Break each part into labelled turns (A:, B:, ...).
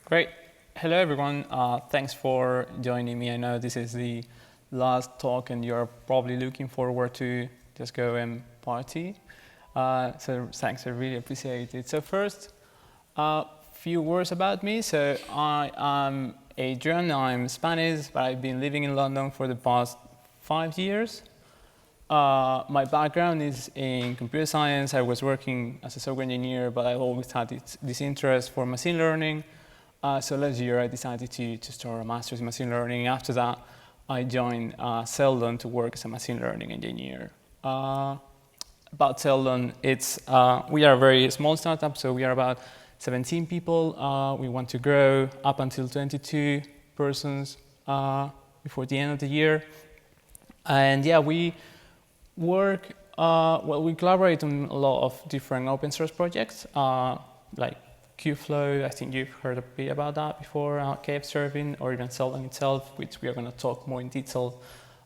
A: Great. Hello, everyone. Thanks for joining me. I know this is the last talk, and you're probably looking forward to just go and party. So thanks, I really appreciate it. So first, a few words about me. So I am Adrian. I'm Spanish, but I've been living in London for the past 5 years. My background is in computer science. I was working as a software engineer, but I've always had this interest for machine learning. So last year, I decided to start a master's in machine learning. After that, I joined Seldon to work as a machine learning engineer. About Seldon, we are a very small startup, so we are about 17 people. We want to grow up until 22 persons before the end of the year. And yeah, we work, we collaborate on a lot of different open source projects, like Kubeflow. I think you've heard a bit about that before, cave serving, or even Seldon itself, which we are going to talk more in detail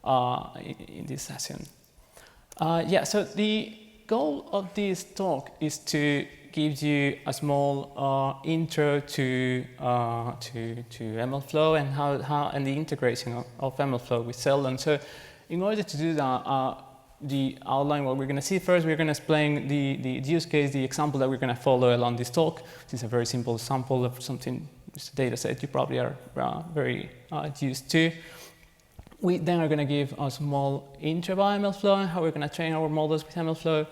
A: in this session. So the goal of this talk is to give you a small intro to MLflow and the integration of MLflow with Seldon. So in order to do that, the outline, what we're going to see first, we're going to explain the use case, the example that we're going to follow along this talk, which is a very simple sample of something, it's a data set you probably are very used to. We then are going to give a small intro about MLflow and how we're going to train our models with MLflow.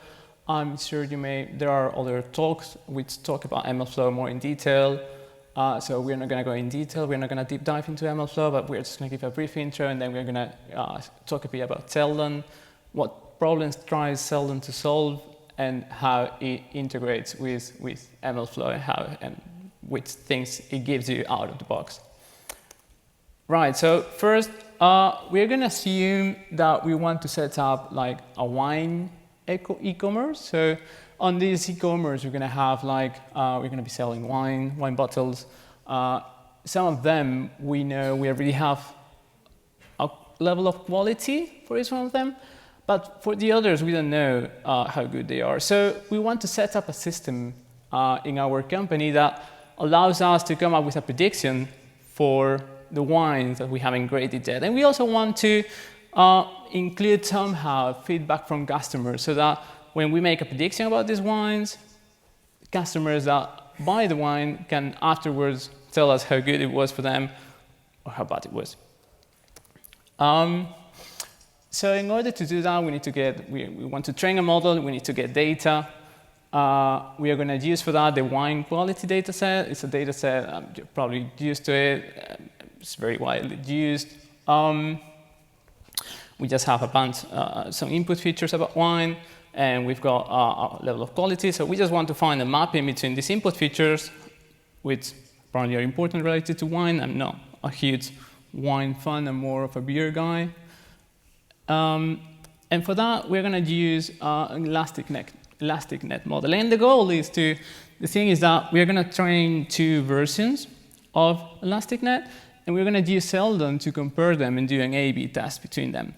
A: I'm sure there are other talks which talk about MLflow more in detail. So we're not going to go in detail, we're not going to deep dive into MLflow, but we're just going to give a brief intro, and then we're going to talk a bit about Seldon, what problems tries Seldon to solve, and how it integrates with MLflow, and which things it gives you out of the box. Right, so first, we're going to assume that we want to set up like a wine e-commerce. So on this e-commerce, we're going to have we're going to be selling wine bottles. Some of them we know we already have a level of quality for each one of them, but for the others, we don't know how good they are. So we want to set up a system in our company that allows us to come up with a prediction for the wines that we haven't graded yet. And we also want to include somehow feedback from customers, so that when we make a prediction about these wines, customers that buy the wine can afterwards tell us how good it was for them or how bad it was. So in order to do that, we need to we want to train a model, we need to get data. We are going to use for that the wine quality data set. It's a data set, you're probably used to it. It's very widely used. We just have a bunch, some input features about wine, and we've got a level of quality. So we just want to find a mapping between these input features, which probably are important related to wine. I'm not a huge wine fan, I'm more of a beer guy. And for that, we're going to use an ElasticNet model. And the goal is the thing is that we're going to train 2 versions of ElasticNet, and we're going to use Seldon to compare them and do an A/B test between them.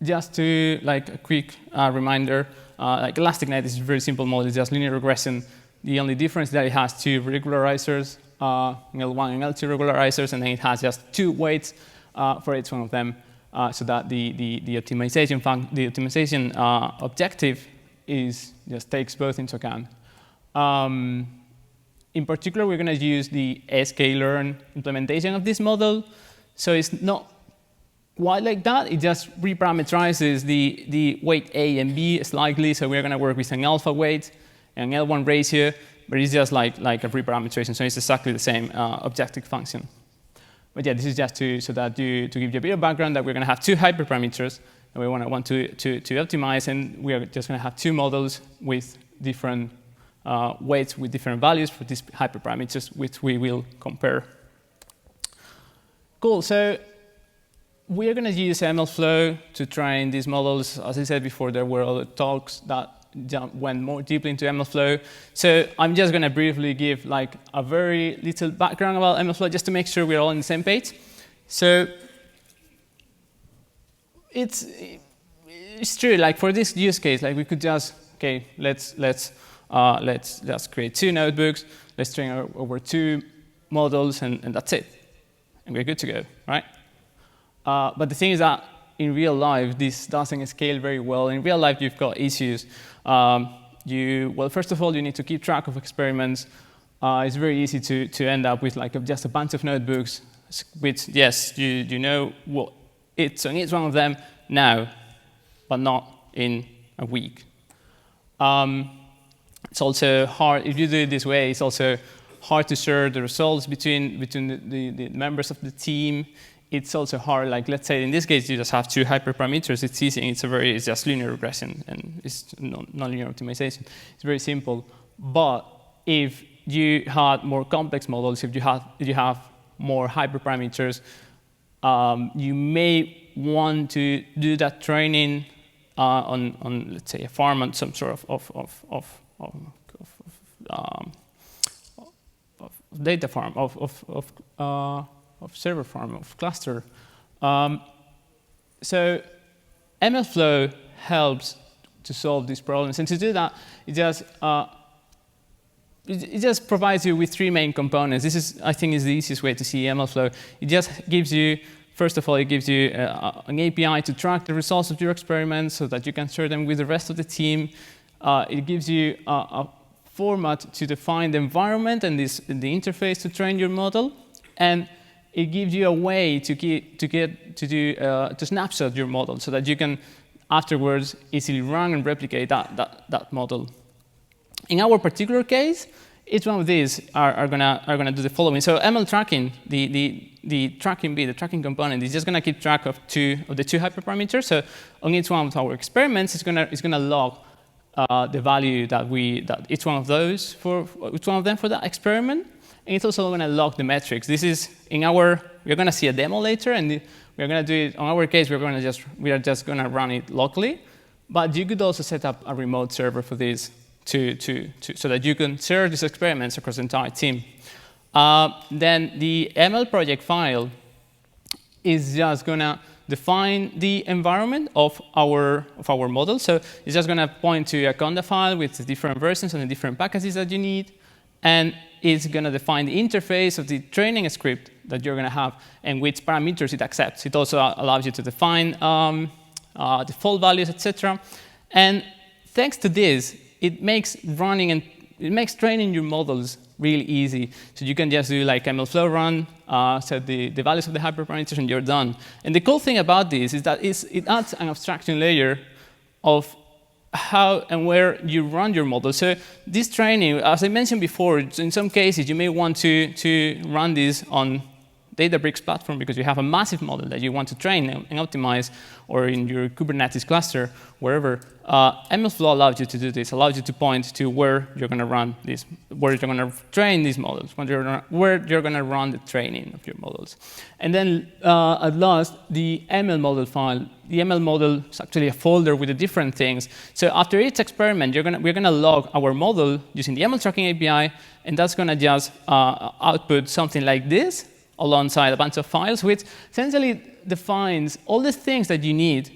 A: Just to a quick reminder, ElasticNet is a very simple model. It's just linear regression. The only difference is that it has 2 regularizers, L1 and L2 regularizers, and then it has just 2 weights for each one of them, so that the optimization objective just takes both into account. In particular, we're going to use the sklearn implementation of this model. So it's not quite like that. It just reparameterizes the weight A and B slightly. So we're going to work with an alpha weight and an L1 ratio, but it's just like a reparameterization. So it's exactly the same objective function. But yeah, this is just to give you a bit of background that we're going to have 2 hyperparameters, and we want to optimize, and we are just going to have 2 models with different weights with different values for these hyperparameters, which we will compare. Cool. So we are going to use MLflow to train these models. As I said before, there were other talks that went more deeply into MLflow. So I'm just going to briefly give a very little background about MLflow, just to make sure we're all on the same page. So it's true. For this use case, we could just let's let's create 2 notebooks, let's train over 2 models, and that's it. And we're good to go, right? But the thing is that in real life, this doesn't scale very well. In real life, you've got issues. Well, first of all, you need to keep track of experiments. It's very easy to end up with like just a bunch of notebooks, which, yes, you know what it's on each one of them now, but not in a week. It's also hard, if you do it this way, it's also hard to share the results between the members of the team. It's also hard, like let's say in this case, you just have 2 hyperparameters. It's easy, it's just linear regression, and it's nonlinear optimization. It's very simple. But if you had more complex models, if you have more hyperparameters, you may want to do that training on let's say a farm, on some sort of data farm, of server farm, of cluster. So MLflow helps to solve these problems, and to do that, it just provides you with 3 main components. This is, I think, is the easiest way to see MLflow. It just gives you, first of all, it gives you an API to track the results of your experiments so that you can share them with the rest of the team. It gives you a format to define the environment and the interface to train your model, and it gives you a way to snapshot your model so that you can afterwards easily run and replicate that model. In our particular case, each one of these are gonna do the following. So ML tracking, the tracking bit, the tracking component, is just gonna keep track of the 2 hyperparameters. So on each one of our experiments, it's gonna log the value that each one of those for that experiment. And it's also going to log the metrics. This is we're going to see a demo later, and we're going to do it. In our case, we are just going to run it locally. But you could also set up a remote server for this so that you can share these experiments across the entire team. Then the ML project file is just going to define the environment of our model. So it's just going to point to a Conda file with the different versions and the different packages that you need. And it's going to define the interface of the training script that you're going to have and which parameters it accepts. It also allows you to define default values, etc. And thanks to this, it makes training your models really easy. So you can just do like MLflow run, set the values of the hyperparameters, and you're done. And the cool thing about this is that it adds an abstraction layer of how and where you run your model. So this training, as I mentioned before, in some cases you may want to run this on Databricks platform because you have a massive model that you want to train and optimize, or in your Kubernetes cluster, wherever. MLflow allows you to do this, allows you to point to where you're going to run this, where you're going to train these models, where you're going to run the training of your models. And then at last, the ML model file. The ML model is actually a folder with the different things. So after each experiment, we're going to log our model using the ML tracking API, and that's going to just output something like this alongside a bunch of files, which essentially defines all the things that you need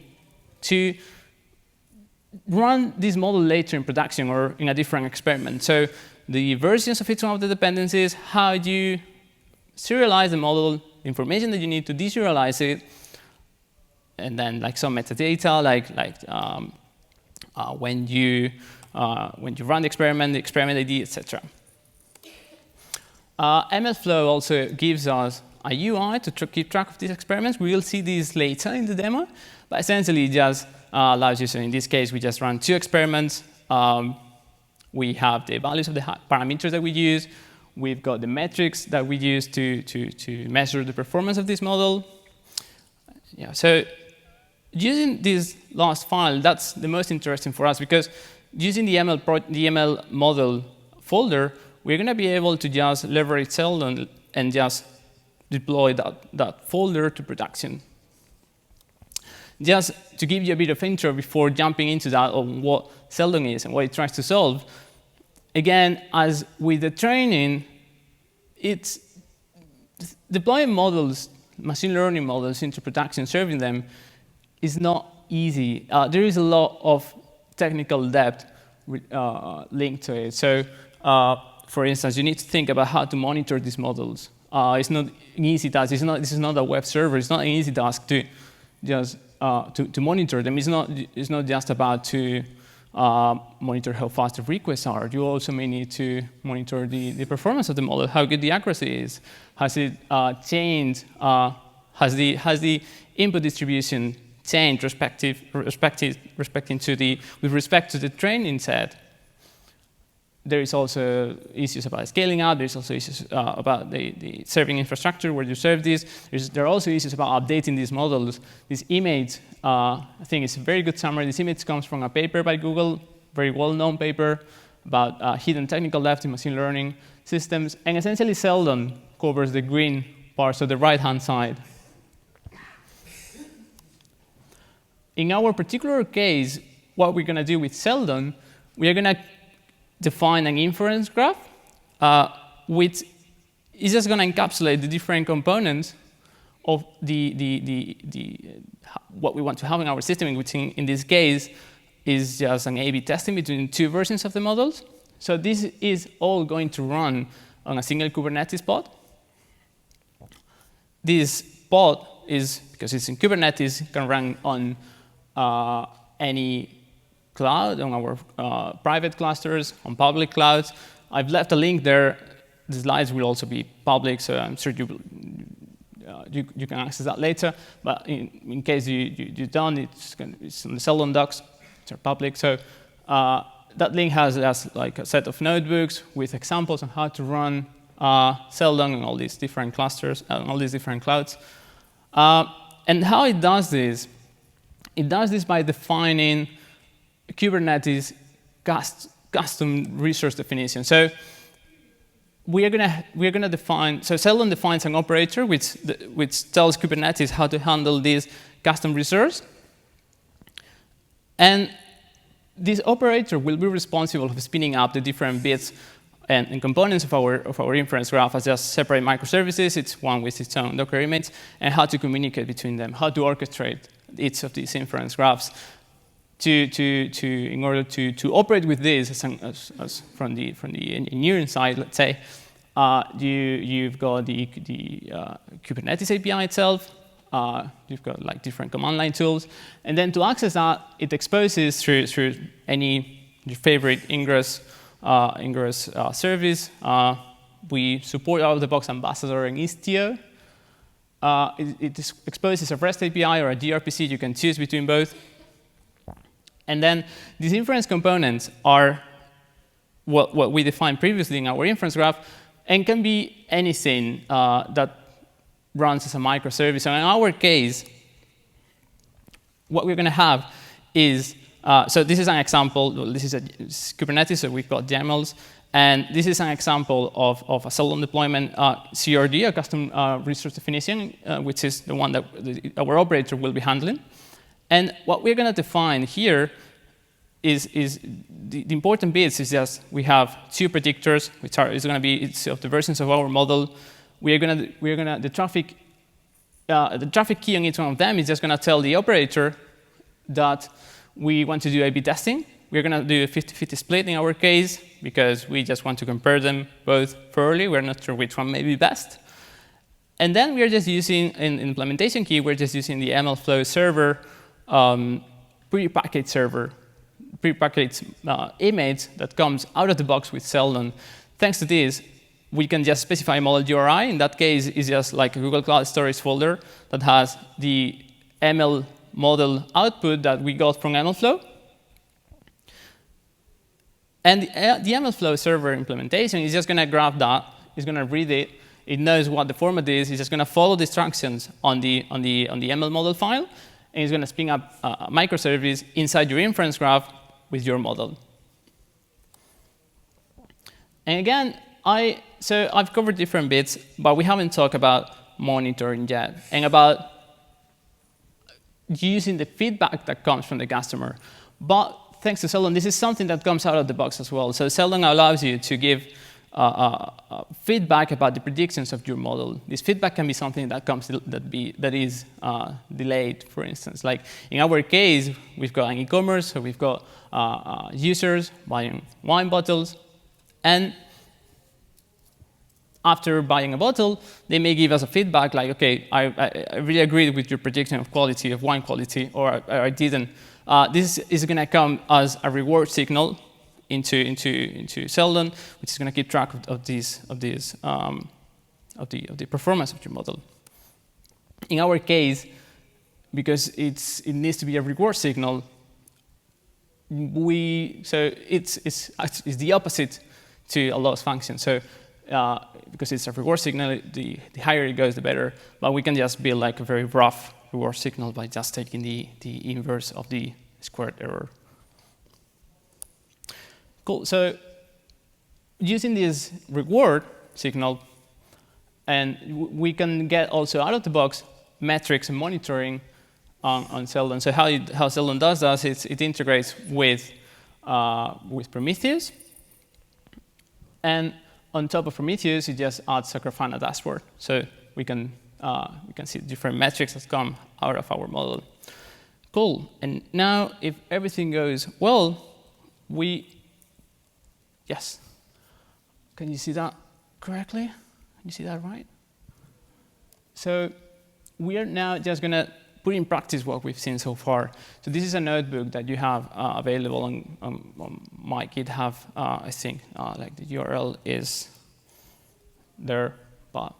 A: to run this model later in production or in a different experiment. So the versions of each one of the dependencies, how you serialize the model, information that you need to deserialize it, and then like some metadata, when you run the experiment ID, etc. MLflow also gives us a UI to keep track of these experiments. We will see these later in the demo, but essentially it just allows you, so in this case, we just run 2 experiments. We have the values of the parameters that we use. We've got the metrics that we use to measure the performance of this model. Yeah, so using this last file, that's the most interesting for us, because using the ML model folder, we're going to be able to just leverage Seldon and just deploy that folder to production. Just to give you a bit of intro before jumping into that on what Seldon is and what it tries to solve, again, as with the training, it's deploying models, machine learning models into production, serving them, is not easy. There is a lot of technical depth linked to it. So, for instance, you need to think about how to monitor these models. It's not an easy task. This is not a web server. It's not an easy task to just to monitor them. It's not just about to monitor how fast the requests are. You also may need to monitor the performance of the model, how good the accuracy is. Has it changed? Has the input distribution changed with respect to the training set? There is also issues about scaling out. There's also issues about the serving infrastructure where you serve this. There are also issues about updating these models. This image, I think it's a very good summary. This image comes from a paper by Google, very well-known paper about hidden technical debt in machine learning systems. And essentially, Seldon covers the green parts of the right-hand side. In our particular case, what we're going to do with Seldon, we are going to define an inference graph, which is just going to encapsulate the different components of what we want to have in our system, which in this case is just an A/B testing between two versions of the models. So this is all going to run on a single Kubernetes pod. This pod is, because it's in Kubernetes, can run on any cloud, on our private clusters, on public clouds. I've left a link there. The slides will also be public, so I'm sure you can access that later. But in case you don't, it's on the Seldon docs. They're public. So that link has like a set of notebooks with examples on how to run Seldon on all these different clusters, on all these different clouds. And how it does this? It does this by defining Kubernetes custom resource definition. So we're gonna define. So Seldon defines an operator which tells Kubernetes how to handle this custom resource, and this operator will be responsible for spinning up the different bits and components of our inference graph as just separate microservices. It's one with its own Docker image, and how to communicate between them, how to orchestrate each of these inference graphs. In order to operate with this, as from the engineering side, let's say, you've got the Kubernetes API itself. You've got like different command line tools, and then to access that, it exposes through your favorite ingress service. We support out-of-the-box Ambassador and Istio. It exposes a REST API or a gRPC. You can choose between both. And then these inference components are what we defined previously in our inference graph, and can be anything that runs as a microservice. And in our case, what we're going to have is, so this is an example. This is Kubernetes, so we've got YAMLs. And this is an example of a Seldon deployment CRD, a custom resource definition, which is the one that our operator will be handling. And what we're going to define here is the important bits is just we have two predictors, which is going to be each of the versions of our model. The traffic key on each one of them is just going to tell the operator that we want to do A/B testing. We're going to do a 50-50 split in our case because we just want to compare them both thoroughly. We're not sure which one may be best. And then we're just using, in implementation key, we're just using the MLflow server, prepackaged server, prepackaged image that comes out of the box with Seldon. Thanks to this, we can just specify model URI. In that case, it's just like a Google Cloud Storage folder that has the ML model output that we got from MLflow. And the MLflow server implementation is just going to grab that. It's going to read it. It knows what the format is. It's just going to follow the instructions on the ML model file, and it's going to spin up a microservice inside your inference graph with your model. And again, I've covered different bits, but we haven't talked about monitoring yet, and about using the feedback that comes from the customer. But thanks to Seldon, this is something that comes out of the box as well. So Seldon allows you to give feedback about the predictions of your model. This feedback can be something that comes that is delayed, for instance. Like in our case, we've got an e-commerce, so we've got users buying wine bottles, and after buying a bottle, they may give us a feedback like, okay, I really agreed with your prediction of quality, of wine quality, or I didn't. This is going to come as a reward signal into Seldon, which is going to keep track of the performance of your model. In our case, because it needs to be a reward signal, it's the opposite to a loss function. So because it's a reward signal, the higher it goes, the better. But we can just build like a very rough reward signal by just taking the inverse of the squared error. Cool. So using this reward signal, and we can get also out of the box metrics and monitoring on Seldon. So how Seldon does that is it integrates with Prometheus, and on top of Prometheus, it just adds a Grafana dashboard, so we can see different metrics that come out of our model. Cool. And now, if everything goes well, yes. Can you see that correctly? Can you see that right? So we are now just going to put in practice what we've seen so far. So this is a notebook that you have available on my GitHub. I think like the URL is there, but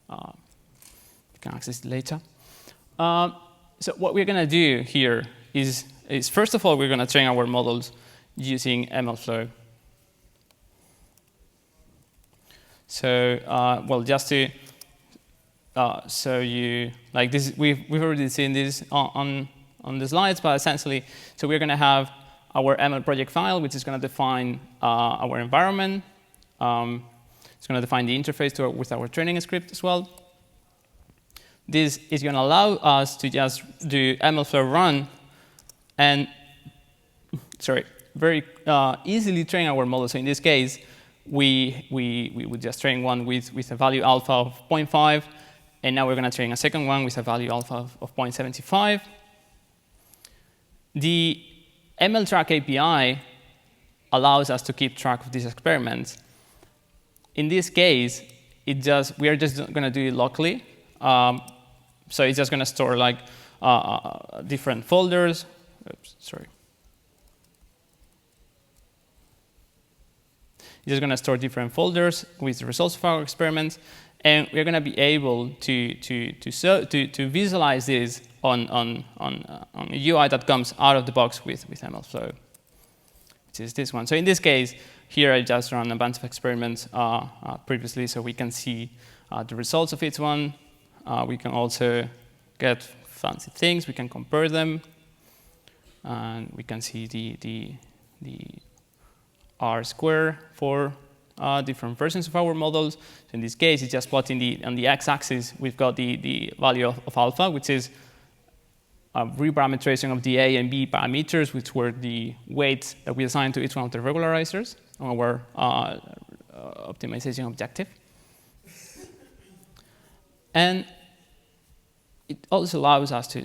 A: you can access it later. So what we're going to do here is first of all, we're going to train our models using MLflow. So, well, just to show you, like this, we've already seen this on the slides, but essentially, so we're going to have our ML project file, which is going to define our environment. It's going to define the interface with our training script as well. This is going to allow us to just do MLflow run and, very easily train our model. So in this case, we would just train one with a value alpha of 0.5, and now we're going to train a second one with a value alpha of 0.75. The MLTrack API allows us to keep track of these experiments. In this case, we are just going to do it locally. So it's just going to store like different folders. Oops, sorry. It's just going to store different folders with the results of our experiments, and we're going to be able to visualize this on a UI that comes out of the box with MLflow, which is this one. So in this case, here I just ran a bunch of experiments previously, so we can see the results of each one. We can also get fancy things. We can compare them, and we can see the R-square for different versions of our models. So in this case, it's just plotting on the x-axis, we've got the value of alpha, which is a reparameterization of the A and B parameters, which were the weights that we assigned to each one of the regularizers on our optimization objective. And it also allows us to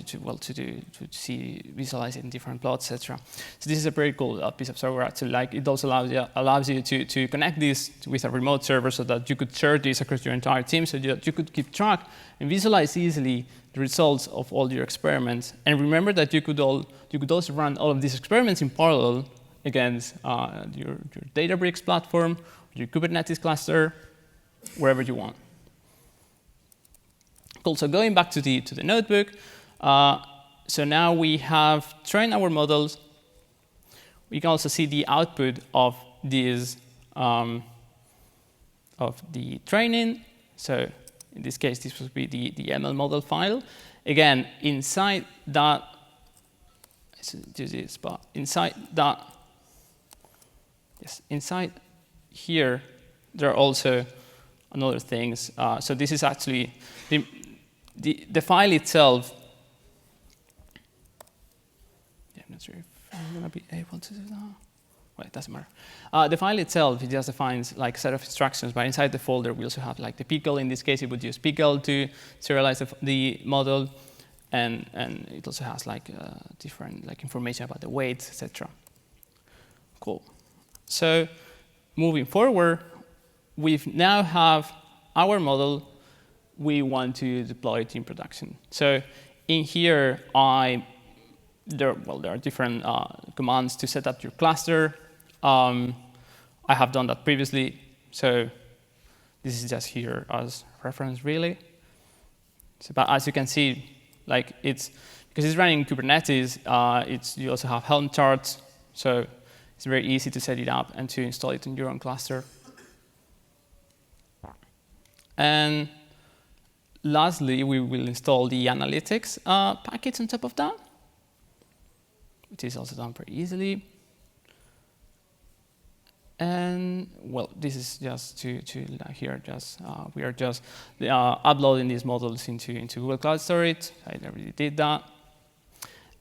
A: visualize it in different plots, etc. So this is a very cool piece of software. Actually, like it also allows you to connect this with a remote server so that you could share this across your entire team, so that you could keep track and visualize easily the results of all your experiments. And remember that you could also run all of these experiments in parallel against your Databricks platform, your Kubernetes cluster, wherever you want. Cool. So going back to the notebook, so now we have trained our models. We can also see the output of these of the training. So in this case, this would be the ML model file. Again, inside that, let's do this, but inside that, yes, inside here, there are also another things. So this is actually the file itself. Yeah, I'm not sure if I'm going to be able to do that. well, it doesn't matter. The file itself, it just defines like a set of instructions, but inside the folder, we also have like the pickle. In this case, it would use pickle to serialize the model, and it also has like different like information about the weights, etc. Cool. So moving forward, we now have our model. We want to deploy it in production. So in here, there are different commands to set up your cluster. I have done that previously, so this is just here as reference, really. So, but as you can see, like because it's running Kubernetes, you also have Helm charts, so it's very easy to set it up and to install it in your own cluster. And lastly, we will install the analytics package on top of that, which is also done pretty easily. And well, this is just we are just uploading these models into Google Cloud Storage. I already did that.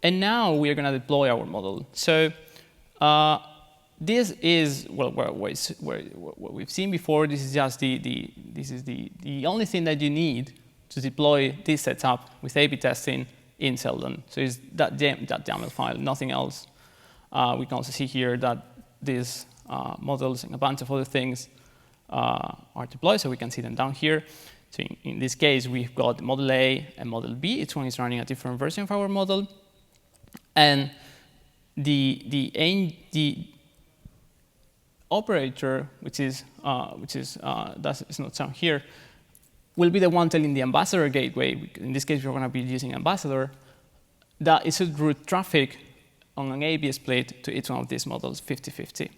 A: And now we are going to deploy our model. So this is what we've seen before. This is just the only thing that you need to deploy this setup with A/B testing in Seldon. So it's that YAML file, nothing else. We can also see here that these models and a bunch of other things are deployed, so we can see them down here. So in this case, we've got model A and model B. Each one is running a different version of our model. And the operator, which is not shown here, will be the one telling the Ambassador gateway. In this case, we're going to be using Ambassador, that it should route traffic on an A/B split to each one of these models 50-50.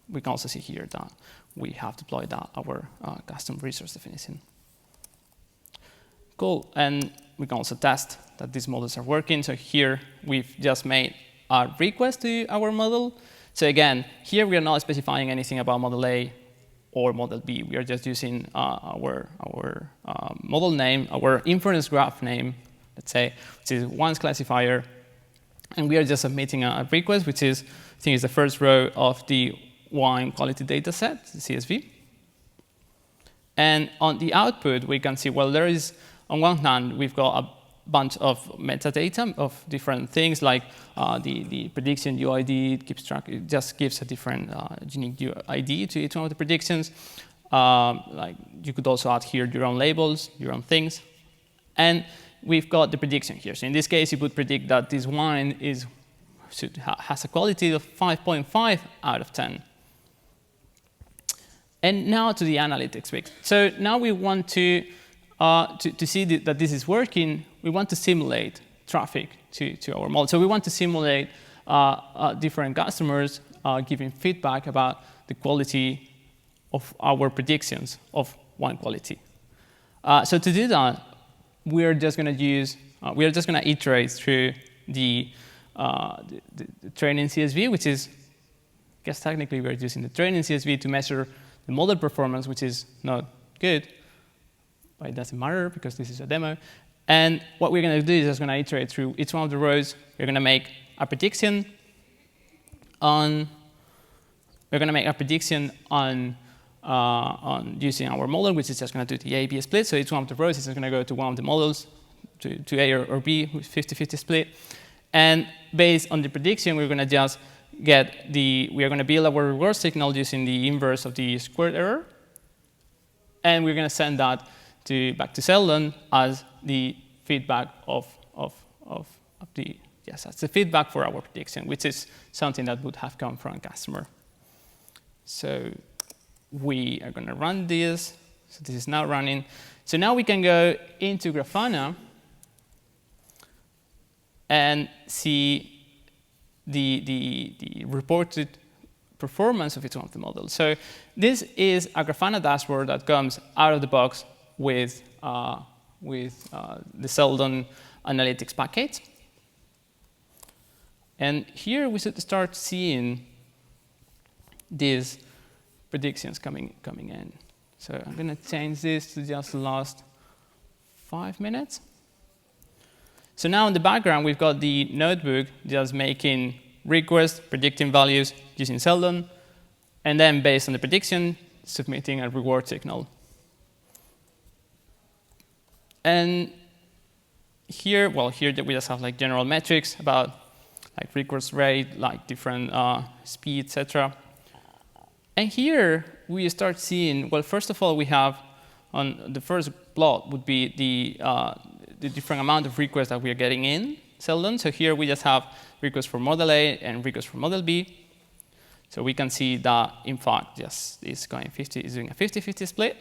A: We can also see here that we have deployed our custom resource definition. Cool, and we can also test that these models are working. So here we've just made a request to our model. So again, here we are not specifying anything about model A or model B. We are just using our model name, our inference graph name, let's say, which is one's classifier. And we are just submitting a request, which is, I think, is the first row of the wine quality data set, the CSV. And on the output, we can see, well, there is, on one hand, we've got a bunch of metadata of different things, like the prediction UID. It keeps track. It just gives a different unique UID to each one of the predictions. Like you could also add here your own labels, your own things, and we've got the prediction here. So in this case, it would predict that this wine has a quality of 5.5 out of 10. And now to the analytics bit. So now we want to see that this is working. We want to simulate traffic to our model. So we want to simulate different customers giving feedback about the quality of our predictions of wine quality. So to do that, we're just going to iterate through the training CSV, which is, I guess technically we're using the training CSV to measure the model performance, which is not good, but it doesn't matter because this is a demo. And what we're going to do is just going to iterate through each one of the rows. We're going to make a prediction on using our model, which is just going to do the A/B split. So each one of the rows is just going to go to one of the models, to A or B, with 50-50 split. And based on the prediction, we're going to just we are going to build our reward signal using the inverse of the squared error. And we're going to send that back to Seldon as the feedback that's the feedback for our prediction, which is something that would have come from a customer. So we are going to run this. So this is now running. So now we can go into Grafana and see the reported performance of each one of the models. So this is a Grafana dashboard that comes out of the box with the Seldon analytics package. And here we should start seeing these predictions coming in. So I'm going to change this to just the last 5 minutes. So now in the background, we've got the notebook just making request, predicting values using Seldon, and then based on the prediction, submitting a reward signal. And here, well, here we just have like general metrics about like request rate, like different speed, etc. And here we start seeing, well, first of all, we have on the first plot would be the different amount of requests that we are getting in Seldon. So here we just have requests for model A and requests for model B. So we can see that, in fact, yes, it's doing a 50-50 split.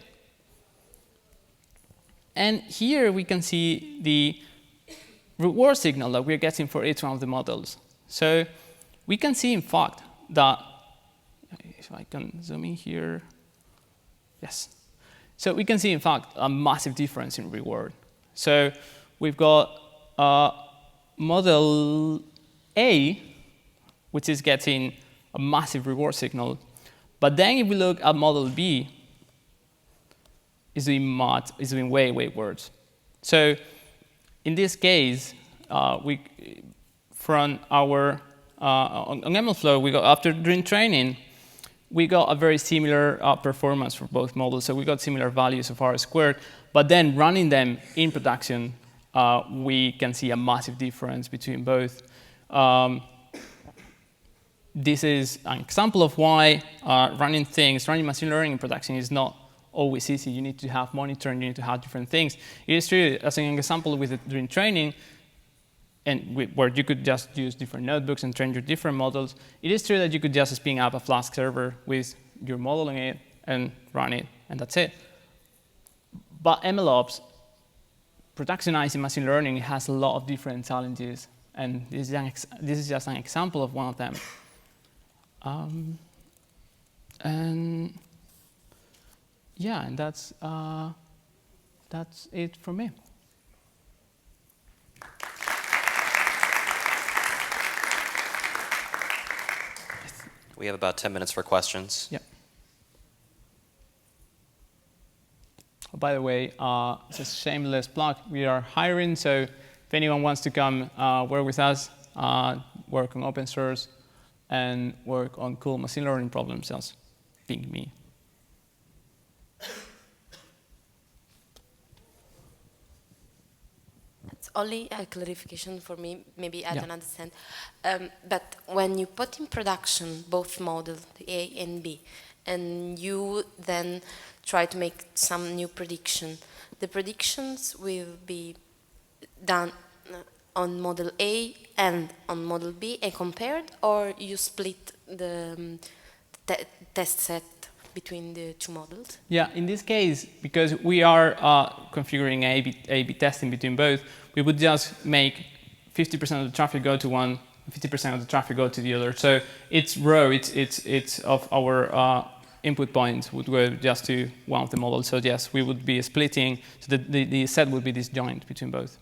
A: And here we can see the reward signal that we're getting for each one of the models. So we can see, in fact, that, if I can zoom in here, yes. So we can see, in fact, a massive difference in reward. So we've got model A, which is getting a massive reward signal. But then if we look at model B, it's doing way, way worse. So in this case, from our on MLflow, we got after doing training, we got a very similar performance for both models. So we got similar values of R squared. But then running them in production, we can see a massive difference between both. This is an example of why running machine learning in production is not always easy. You need to have monitoring, you need to have different things. It is true, as an example during training, and where you could just use different notebooks and train your different models, it is true that you could just spin up a Flask server with your model in it and run it, and that's it. But MLOps, productionizing machine learning, has a lot of different challenges, and this is just an example of one of them. And yeah, and that's it from me.
B: We have about 10 minutes for questions.
A: Yeah. Oh, by the way, it's a shameless plug. We are hiring, so if anyone wants to come work with us, work on open source, and work on cool machine learning problems, just ping me.
C: It's only a clarification for me, maybe I don't understand. But when you put in production both models, A and B, and you then try to make some new prediction, the predictions will be done on model A and on model B and compared, or you split the test set between the two models? Yeah,
A: in this case, because we are configuring A/B testing between both, we would just make 50% of the traffic go to one, 50% of the traffic go to the other. So its row, it's of our input points would go just to one of the models. So yes, we would be splitting. So the set would be disjoint between both.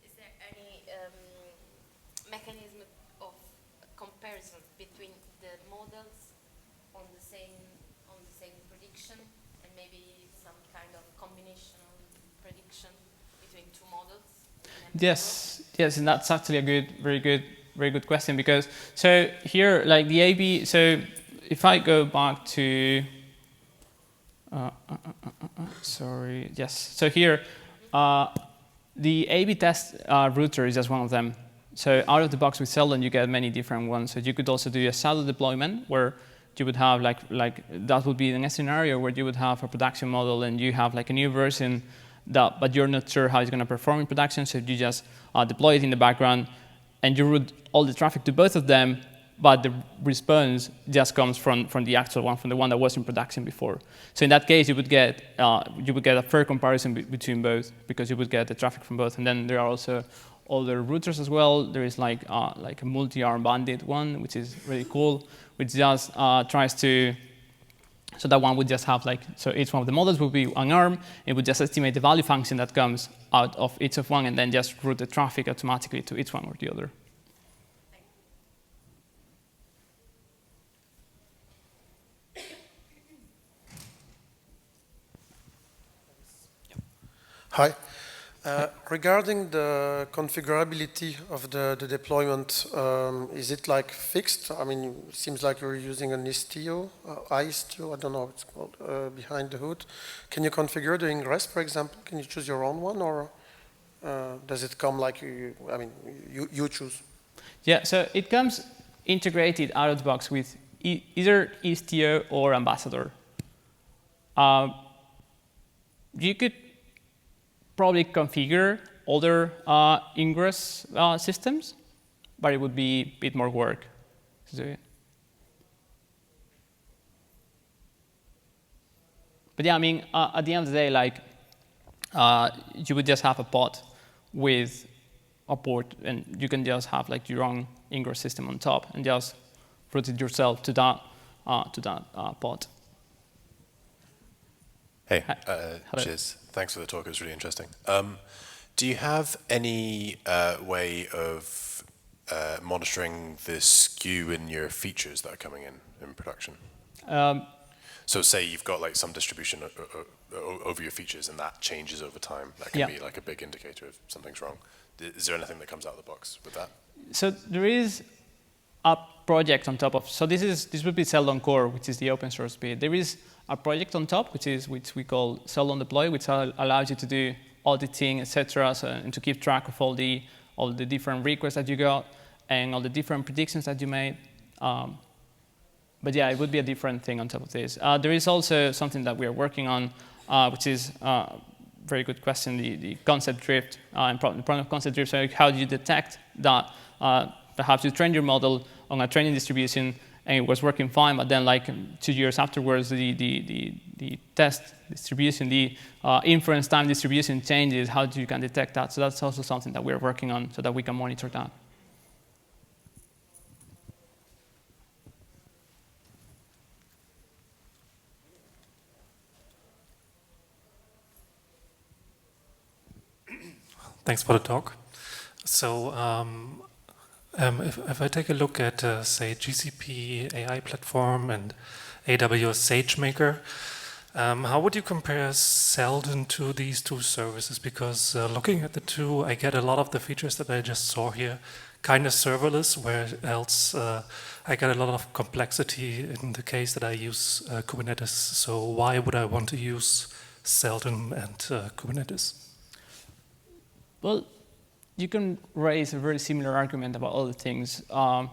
C: Is there any mechanism of comparison between the models on the same prediction, and maybe some kind of combinational prediction between two models?
A: Yes, and that's actually a very good question, because so here, like the A/B, so if I go back to, sorry, yes, so here, the A/B test router is just one of them. So out of the box with Seldon, you get many different ones. So you could also do a shadow deployment where you would have like that would be in a scenario where you would have a production model and you have like a new version but you're not sure how it's going to perform in production. So you just deploy it in the background and you route all the traffic to both of them, but the response just comes from the actual one, from the one that was in production before. So in that case, you would get a fair comparison between both, because you would get the traffic from both. And then there are also other routers as well. There is like a multi-arm bandit one, which is really cool, which just tries to, so that one would just have so each one of the models would be an arm. It would just estimate the value function that comes out of each of one and then just route the traffic automatically to each one or the other.
D: Hi. Regarding the configurability of the deployment, is it like fixed? I mean, it seems like you're using an Istio, I don't know what it's called, behind the hood. Can you configure the ingress, for example? Can you choose your own one, or does it come like you choose?
A: Yeah, so it comes integrated out of the box with either Istio or Ambassador. You could probably configure other ingress systems, but it would be a bit more work to do it. But yeah, I mean, at the end of the day, like, you would just have a pod with a port, and you can just have like your own ingress system on top, and just route it yourself to that pod.
E: Hey, cheers. Thanks for the talk. It was really interesting. Do you have any way of monitoring the skew in your features that are coming in production? So say you've got like some distribution over your features and that changes over time. That can be like a big indicator if something's wrong. Is there anything that comes out of the box with that?
A: So there is a project on top of, so this would be Seldon Core, which is the open source bit. There is a project on top, which we call Seldon Deploy, which allows you to do auditing, etc., and to keep track of all the different requests that you got and all the different predictions that you made. But yeah, it would be a different thing on top of this. There is also something that we are working on, which is a very good question, the concept drift. And the problem of concept drift, so how do you detect that perhaps you train your model on a training distribution and it was working fine, but then like 2 years afterwards, the test distribution, the inference time distribution changes. How do you can detect that? So that's also something that we're working on so that we can monitor that.
F: Thanks for the talk. So if I take a look at, say, GCP AI platform and AWS SageMaker, how would you compare Seldon to these two services? Because looking at the two, I get a lot of the features that I just saw here, kind of serverless, where else I get a lot of complexity in the case that I use Kubernetes. So why would I want to use Seldon and Kubernetes?
A: Well, you can raise a very similar argument about all the things. I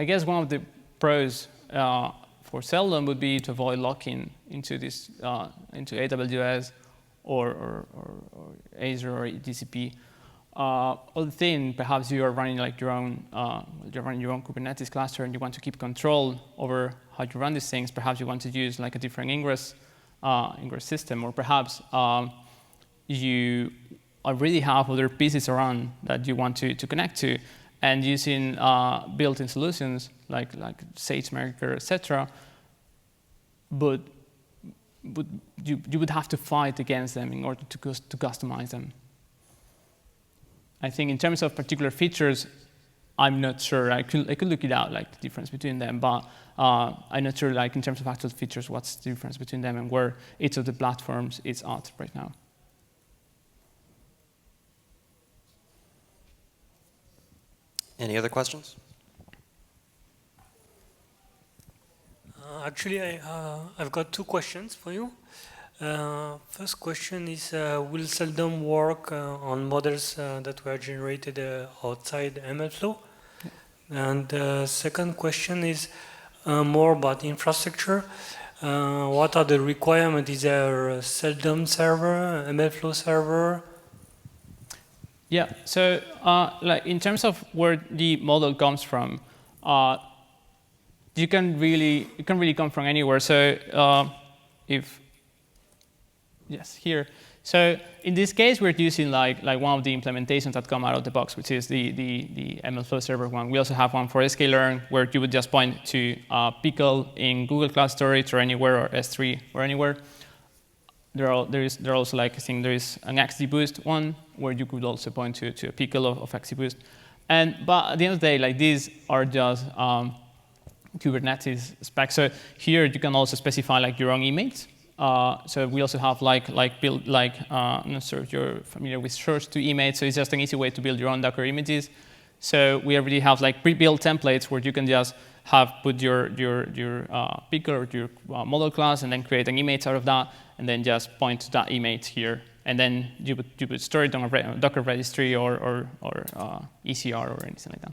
A: guess one of the pros for Seldon would be to avoid locking into this into AWS or Azure or GCP. Other thing, perhaps you are running like your own Kubernetes cluster and you want to keep control over how you run these things. Perhaps you want to use like a different ingress system, or perhaps you already have other pieces around that you want to connect to, and using built-in solutions like SageMaker, etc. But you would have to fight against them in order to customize them. I think in terms of particular features, I'm not sure. I could look it out, like the difference between them, but I'm not sure, like in terms of actual features, what's the difference between them and where each of the platforms is at right now.
B: Any other questions?
G: Actually, I've got two questions for you. First question is, will Seldon work on models that were generated outside MLflow? And second question is more about infrastructure. What are the requirements? Is there a Seldon server, MLflow server?
A: Yeah, so like in terms of where the model comes from, it can really come from anywhere. So here. So in this case, we're using like one of the implementations that come out of the box, which is the MLflow server one. We also have one for sklearn, where you would just point to Pickle in Google Cloud Storage or anywhere, or S3 or anywhere. There are also like, I think there is an XGBoost one where you could also point to a Pickle of XGBoost. But at the end of the day, like these are just Kubernetes specs. So here you can also specify like your own image So we also have I'm not sure if you're familiar with source to image. So it's just an easy way to build your own Docker images. So we already have like pre-built templates where you can just put your picker or your model class and then create an image out of that and then just point to that image here. And then you would store it on a Docker registry or ECR or anything like that.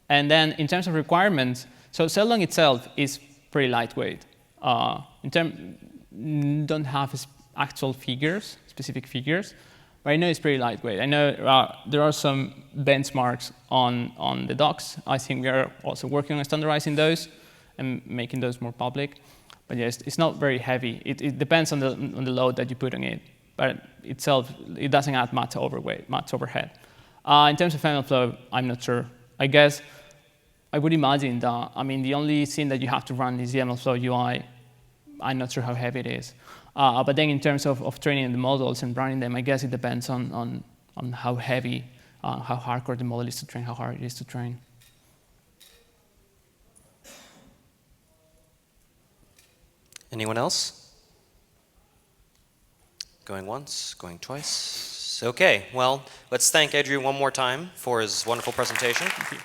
A: And then in terms of requirements, so Seldon itself is pretty lightweight. Don't have actual figures, specific figures, but I know it's pretty lightweight. I know there are some benchmarks on the docs. I think we are also working on standardizing those and making those more public. But yes, it's not very heavy. It depends on the load that you put on it. But itself, it doesn't add much overhead. In terms of MLflow, I'm not sure. I guess I would imagine that, the only thing that you have to run is the MLflow UI. I'm not sure how heavy it is. But then in terms of training the models and running them, I guess it depends on how heavy, how hardcore the model is to train, how hard it is to train.
B: Anyone else? Going once, going twice. Okay, well, let's thank Adria one more time for his wonderful presentation.
A: Thank you.